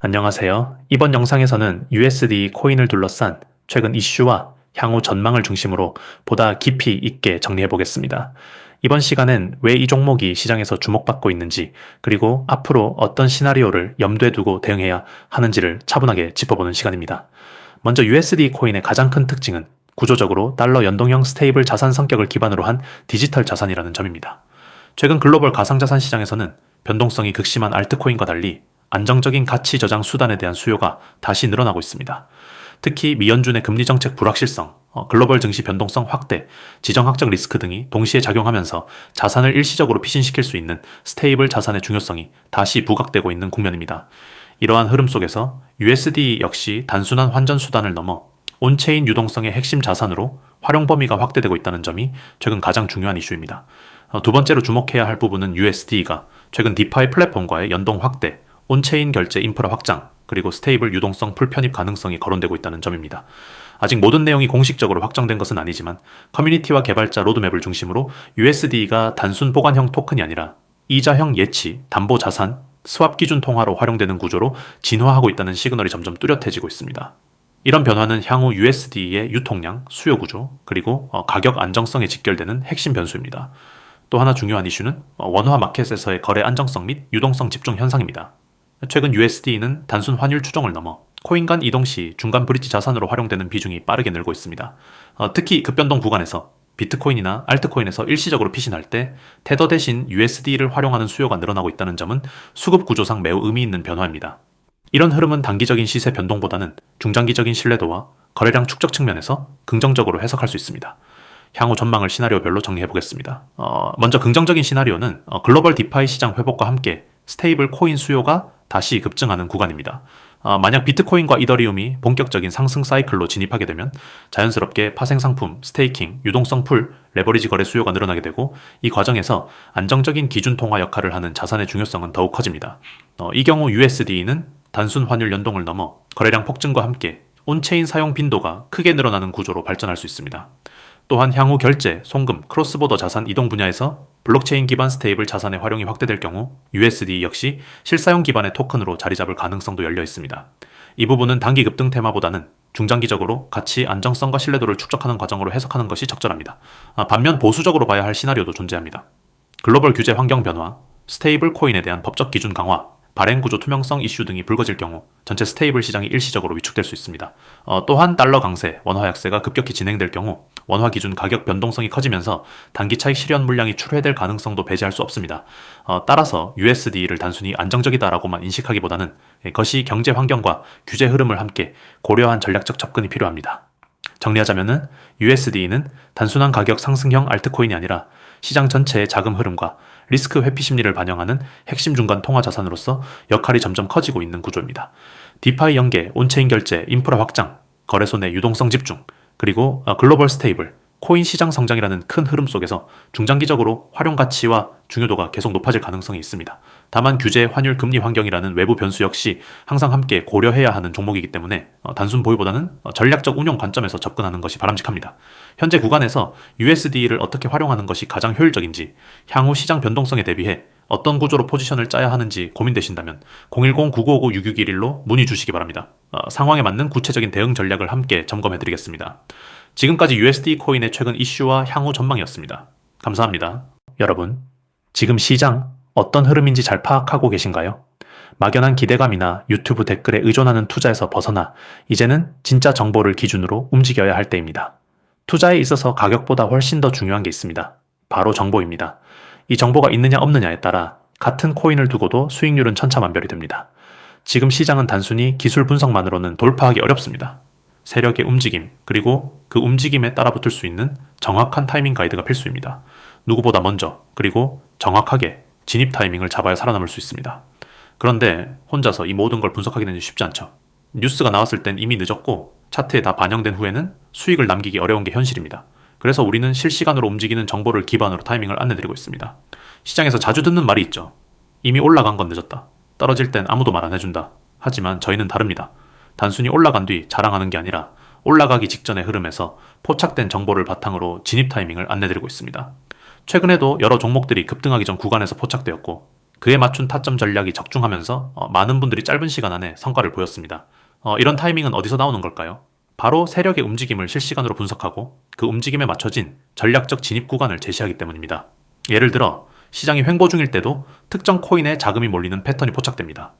안녕하세요. 이번 영상에서는 USD 코인을 둘러싼 최근 이슈와 향후 전망을 중심으로 보다 깊이 있게 정리해 보겠습니다. 이번 시간은 왜 이 종목이 시장에서 주목받고 있는지, 그리고 앞으로 어떤 시나리오를 염두에 두고 대응해야 하는지를 차분하게 짚어보는 시간입니다. 먼저 USD 코인의 가장 큰 특징은 구조적으로 달러 연동형 스테이블 자산 성격을 기반으로 한 디지털 자산이라는 점입니다. 최근 글로벌 가상자산 시장에서는 변동성이 극심한 알트코인과 달리 안정적인 가치 저장 수단에 대한 수요가 다시 늘어나고 있습니다. 특히 미연준의 금리 정책 불확실성, 글로벌 증시 변동성 확대, 지정학적 리스크 등이 동시에 작용하면서 자산을 일시적으로 피신시킬 수 있는 스테이블 자산의 중요성이 다시 부각되고 있는 국면입니다. 이러한 흐름 속에서 USD 역시 단순한 환전 수단을 넘어 온체인 유동성의 핵심 자산으로 활용 범위가 확대되고 있다는 점이 최근 가장 중요한 이슈입니다. 두 번째로 주목해야 할 부분은 USD가 최근 디파이 플랫폼과의 연동 확대, 온체인 결제 인프라 확장, 그리고 스테이블 유동성 풀편입 가능성이 거론되고 있다는 점입니다. 아직 모든 내용이 공식적으로 확정된 것은 아니지만 커뮤니티와 개발자 로드맵을 중심으로 USD가 단순 보관형 토큰이 아니라 이자형 예치, 담보 자산, 스왑 기준 통화로 활용되는 구조로 진화하고 있다는 시그널이 점점 뚜렷해지고 있습니다. 이런 변화는 향후 USD의 유통량, 수요 구조, 그리고 가격 안정성에 직결되는 핵심 변수입니다. 또 하나 중요한 이슈는 원화 마켓에서의 거래 안정성 및 유동성 집중 현상입니다. 최근 USD는 단순 환율 추정을 넘어 코인 간 이동 시 중간 브릿지 자산으로 활용되는 비중이 빠르게 늘고 있습니다. 특히 급변동 구간에서 비트코인이나 알트코인에서 일시적으로 피신할 때 테더 대신 USD를 활용하는 수요가 늘어나고 있다는 점은 수급 구조상 매우 의미 있는 변화입니다. 이런 흐름은 단기적인 시세 변동보다는 중장기적인 신뢰도와 거래량 축적 측면에서 긍정적으로 해석할 수 있습니다. 향후 전망을 시나리오별로 정리해 보겠습니다. 먼저 긍정적인 시나리오는 글로벌 디파이 시장 회복과 함께 스테이블 코인 수요가 다시 급증하는 구간입니다. 만약 비트코인과 이더리움이 본격적인 상승 사이클로 진입하게 되면 자연스럽게 파생상품, 스테이킹, 유동성 풀, 레버리지 거래 수요가 늘어나게 되고 이 과정에서 안정적인 기준 통화 역할을 하는 자산의 중요성은 더욱 커집니다. 이 경우 USD는 단순 환율 연동을 넘어 거래량 폭증과 함께 온체인 사용 빈도가 크게 늘어나는 구조로 발전할 수 있습니다. 또한 향후 결제, 송금, 크로스보더 자산 이동 분야에서 블록체인 기반 스테이블 자산의 활용이 확대될 경우 USD 역시 실사용 기반의 토큰으로 자리 잡을 가능성도 열려 있습니다. 이 부분은 단기 급등 테마보다는 중장기적으로 가치 안정성과 신뢰도를 축적하는 과정으로 해석하는 것이 적절합니다. 반면 보수적으로 봐야 할 시나리오도 존재합니다. 글로벌 규제 환경 변화, 스테이블 코인에 대한 법적 기준 강화, 발행 구조 투명성 이슈 등이 불거질 경우 전체 스테이블 시장이 일시적으로 위축될 수 있습니다. 또한 달러 강세, 원화 약세가 급격히 진행될 경우 원화 기준 가격 변동성이 커지면서 단기 차익 실현 물량이 출회될 가능성도 배제할 수 없습니다. 따라서 USD를 단순히 안정적이다라고만 인식하기보다는 거시 경제 환경과 규제 흐름을 함께 고려한 전략적 접근이 필요합니다. 정리하자면은 USD는 단순한 가격 상승형 알트코인이 아니라 시장 전체의 자금 흐름과 리스크 회피 심리를 반영하는 핵심 중간 통화 자산으로서 역할이 점점 커지고 있는 구조입니다. 디파이 연계, 온체인 결제, 인프라 확장, 거래소 내 유동성 집중, 그리고 글로벌 스테이블, 코인 시장 성장이라는 큰 흐름 속에서 중장기적으로 활용 가치와 중요도가 계속 높아질 가능성이 있습니다. 다만 규제, 환율, 금리 환경이라는 외부 변수 역시 항상 함께 고려해야 하는 종목이기 때문에 단순 보유보다는 전략적 운용 관점에서 접근하는 것이 바람직합니다. 현재 구간에서 USD를 어떻게 활용하는 것이 가장 효율적인지, 향후 시장 변동성에 대비해 어떤 구조로 포지션을 짜야 하는지 고민되신다면 010-9959-6611로 문의 주시기 바랍니다. 상황에 맞는 구체적인 대응 전략을 함께 점검해드리겠습니다. 지금까지 USD 코인의 최근 이슈와 향후 전망이었습니다. 감사합니다. 여러분, 지금 시장 어떤 흐름인지 잘 파악하고 계신가요? 막연한 기대감이나 유튜브 댓글에 의존하는 투자에서 벗어나 이제는 진짜 정보를 기준으로 움직여야 할 때입니다. 투자에 있어서 가격보다 훨씬 더 중요한 게 있습니다. 바로 정보입니다. 이 정보가 있느냐 없느냐에 따라 같은 코인을 두고도 수익률은 천차만별이 됩니다. 지금 시장은 단순히 기술 분석만으로는 돌파하기 어렵습니다. 세력의 움직임, 그리고 그 움직임에 따라붙을 수 있는 정확한 타이밍 가이드가 필수입니다. 누구보다 먼저, 그리고 정확하게 진입 타이밍을 잡아야 살아남을 수 있습니다. 그런데 혼자서 이 모든 걸 분석하기는 쉽지 않죠. 뉴스가 나왔을 땐 이미 늦었고 차트에 다 반영된 후에는 수익을 남기기 어려운 게 현실입니다. 그래서 우리는 실시간으로 움직이는 정보를 기반으로 타이밍을 안내드리고 있습니다. 시장에서 자주 듣는 말이 있죠. 이미 올라간 건 늦었다. 떨어질 땐 아무도 말 안 해준다. 하지만 저희는 다릅니다. 단순히 올라간 뒤 자랑하는 게 아니라 올라가기 직전의 흐름에서 포착된 정보를 바탕으로 진입 타이밍을 안내드리고 있습니다. 최근에도 여러 종목들이 급등하기 전 구간에서 포착되었고 그에 맞춘 타점 전략이 적중하면서 많은 분들이 짧은 시간 안에 성과를 보였습니다. 이런 타이밍은 어디서 나오는 걸까요? 바로 세력의 움직임을 실시간으로 분석하고 그 움직임에 맞춰진 전략적 진입 구간을 제시하기 때문입니다. 예를 들어 시장이 횡보 중일 때도 특정 코인에 자금이 몰리는 패턴이 포착됩니다.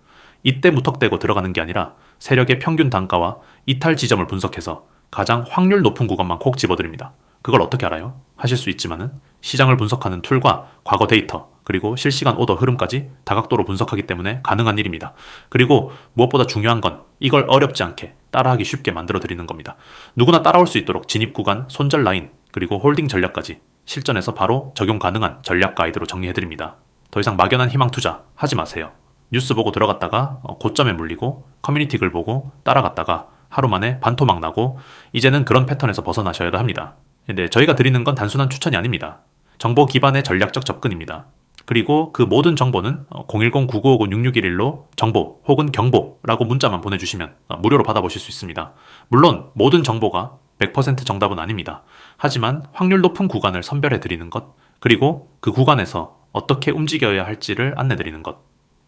이때 무턱대고 들어가는 게 아니라 세력의 평균 단가와 이탈 지점을 분석해서 가장 확률 높은 구간만 콕 집어드립니다. 그걸 어떻게 알아요? 하실 수 있지만은 시장을 분석하는 툴과 과거 데이터 그리고 실시간 오더 흐름까지 다각도로 분석하기 때문에 가능한 일입니다. 그리고 무엇보다 중요한 건 이걸 어렵지 않게 따라하기 쉽게 만들어 드리는 겁니다. 누구나 따라올 수 있도록 진입 구간, 손절 라인 그리고 홀딩 전략까지 실전에서 바로 적용 가능한 전략 가이드로 정리해 드립니다. 더 이상 막연한 희망 투자 하지 마세요. 뉴스 보고 들어갔다가 고점에 물리고 커뮤니티 글 보고 따라갔다가 하루 만에 반토막 나고 이제는 그런 패턴에서 벗어나셔야 합니다. 근데 저희가 드리는 건 단순한 추천이 아닙니다. 정보 기반의 전략적 접근입니다. 그리고 그 모든 정보는 010-9959-6611로 정보 혹은 경보라고 문자만 보내주시면 무료로 받아보실 수 있습니다. 물론 모든 정보가 100% 정답은 아닙니다. 하지만 확률 높은 구간을 선별해 드리는 것, 그리고 그 구간에서 어떻게 움직여야 할지를 안내 드리는 것.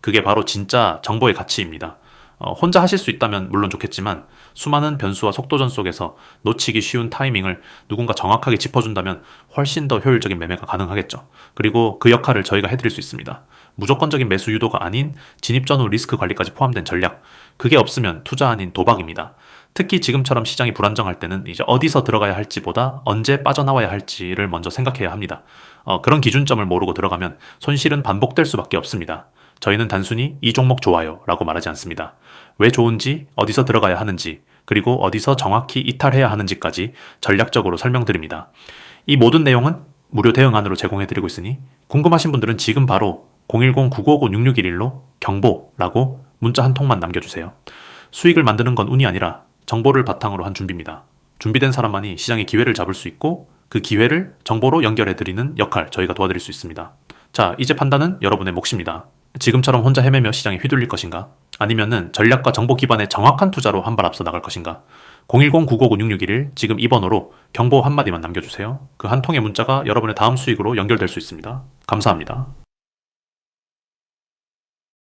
그게 바로 진짜 정보의 가치입니다. 혼자 하실 수 있다면 물론 좋겠지만 수많은 변수와 속도전 속에서 놓치기 쉬운 타이밍을 누군가 정확하게 짚어준다면 훨씬 더 효율적인 매매가 가능하겠죠. 그리고 그 역할을 저희가 해드릴 수 있습니다. 무조건적인 매수 유도가 아닌 진입 전후 리스크 관리까지 포함된 전략. 그게 없으면 투자 아닌 도박입니다. 특히 지금처럼 시장이 불안정할 때는 이제 어디서 들어가야 할지보다 언제 빠져나와야 할지를 먼저 생각해야 합니다. 그런 기준점을 모르고 들어가면 손실은 반복될 수밖에 없습니다. 저희는 단순히 이 종목 좋아요 라고 말하지 않습니다. 왜 좋은지, 어디서 들어가야 하는지, 그리고 어디서 정확히 이탈해야 하는지까지 전략적으로 설명드립니다. 이 모든 내용은 무료 대응안으로 제공해드리고 있으니 궁금하신 분들은 지금 바로 010-9959-6611로 경보라고 문자 한 통만 남겨주세요. 수익을 만드는 건 운이 아니라 정보를 바탕으로 한 준비입니다. 준비된 사람만이 시장의 기회를 잡을 수 있고 그 기회를 정보로 연결해드리는 역할 저희가 도와드릴 수 있습니다. 자, 이제 판단은 여러분의 몫입니다. 지금처럼 혼자 헤매며 시장에 휘둘릴 것인가? 아니면은 전략과 정보 기반의 정확한 투자로 한 발 앞서 나갈 것인가? 010-9959-6611 지금 이 번호로 경보 한마디만 남겨주세요. 그 한 통의 문자가 여러분의 다음 수익으로 연결될 수 있습니다. 감사합니다.